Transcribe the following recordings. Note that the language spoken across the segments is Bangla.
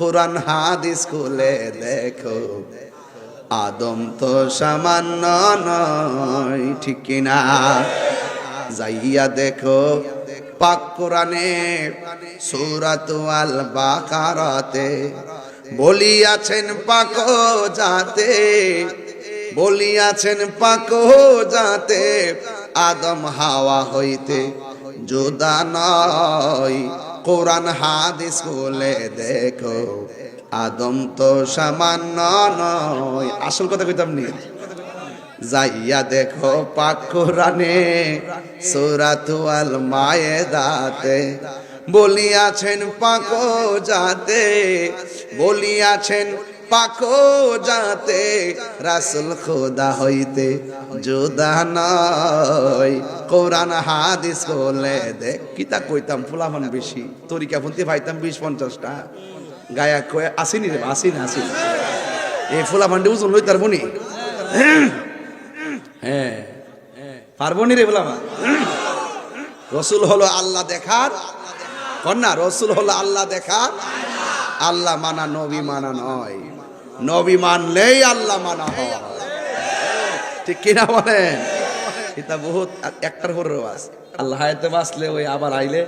কোরআন হাদিস খুলে দেখো, আদম তো সামান্য নয়, ঠিক কিনা? যাইয়া দেখো পাক কোরআনে সূরাত আল বাকারাতে বলিয়াছেন পাক জাতে, বলিয়াছেন পাক জাতে আদম হাওয়া হইতে জুদা নয়। কোরআন হাদিস খুলে দেখো, আদম তো সামান্য নয়। আসল কথা কইতাম নি, যাইয়া দেখো পাক কোরআনে সূরাত আল মায়েদাতে বলিয়াছেন পাক জাতে, বলিয়াছেন পাক জাতে রাসূল খোদা হইতে জুদা নয়। কোরআন হাদিস খুলে দেখ। কিতা কইতাম ফুলামান বেশি, তরিকা ফন্তি পাইতাম 20-50টা গায়া কয়ে আসিনি রে, আসিনি আসিনি এই ফুলামান্ডি ওজন লইতার বনি। হ্যাঁ পারবো নি রে ফুলামান। রসুল হলো আল্লাহ দেখার কন্যা, রসুল হলো আল্লাহ দেখার। আল্লাহ মানা নবী মানা নয়, নবী মানলেই আল্লাহ মানা হয়, ঠিক কিনা বলেন? এটা বহুত একটার পর ওয়াজ, আল্লাহ হায়াতে বাঁচলে ওই আবার আইলে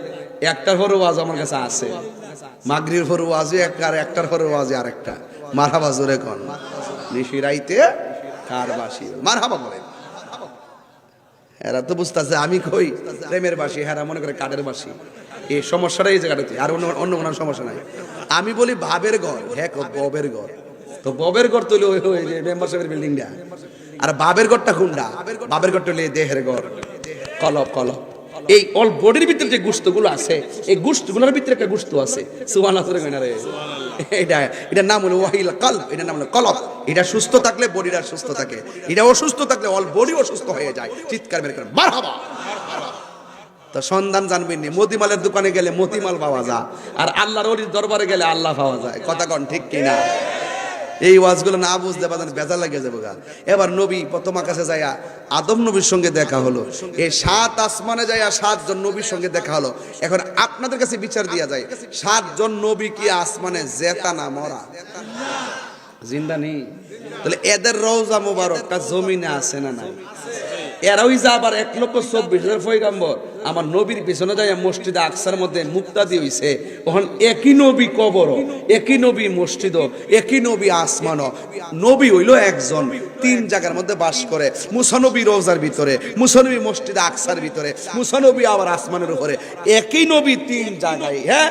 একটার পর ওয়াজ আমার কাছে আছে। মাগরির পর ওয়াজে একটা, আর একটার পর ওয়াজে আরেকটা। মারহাবা জোরে কোন, নিশিরাইতে কার বাসি মারহাবা বলেন। এরা তো বুঝতেছে আমি কই প্রেমের বাসি, হেরা মনে করে কাঠের বাসি। এই সমস্যাটাই এই জায়গাটাতে, আর অন্য কোনো সমস্যা নাই। আমি বলি ভাবের ঘর, হ্যাঁ ববের ঘর, তো ববের ঘর তুলে ওই যে মেম্বারশিপের বিল্ডিংটা, আর বাবের ঘরটা কোনটা? বাবের ঘরটা হলে দেহের ঘর, কলব কলব। এই অল বডির ভিতরে যে গোশতগুলো আছে, এই গোশতগুলোর ভিতরে একটা গোশত আছে। সুবহানাল্লাহ রে, এটার নাম হলো ওয়াহিল কলব, এটার নাম হলো কলব। এটা সুস্থ থাকলে বডিটা সুস্থ থাকে, এটা অসুস্থ থাকলে অল বডি অসুস্থ হয়ে যায়। চিৎকার বের করে মারহাবা। তো সন্ধান জানবেন নি, মতিমালের দোকানে গেলে মতিমাল পাওয়া যায়, আর আল্লাহর ওলির দরবারে গেলে আল্লাহ পাওয়া যায়। কথা কোন ঠিক কিনা? এই ওয়াজগুলো না বুঝতে পারেন বেজা লাগে যাবে গা। এবার নবী প্রথম আকাশে যাইয়া আদম নবীর সঙ্গে দেখা হলো, এই 7 আসমানে যাইয়া 7 জন নবীর সঙ্গে দেখা হলো। এখন আপনাদের কাছে বিচার দিয়া যায়, 7 জন নবী কি আসমানে জেতা না মরা? জিন্দা নেই। তাহলে এদের রওজা মুবারকটা জমিনে আছে না নাই? এরা ওই যা আবার 1,24,000 পয়গম্বর আমার নবীর পিছনে যায় মসজিদে আকসার মধ্যে মুক্তাদি হইছে। তখন একই নবী কবর, একই নবী মসজিদ, একই নবী আসমান। নবী হইল একজন, 3 জায়গার মধ্যে বাস করে। মুসা নবী রওজার ভিতরে, মুসা নবী মসজিদে আকসার ভিতরে, মুসা নবী আবার আসমানের উপরে। একই নবী 3 জায়গায়, হ্যাঁ।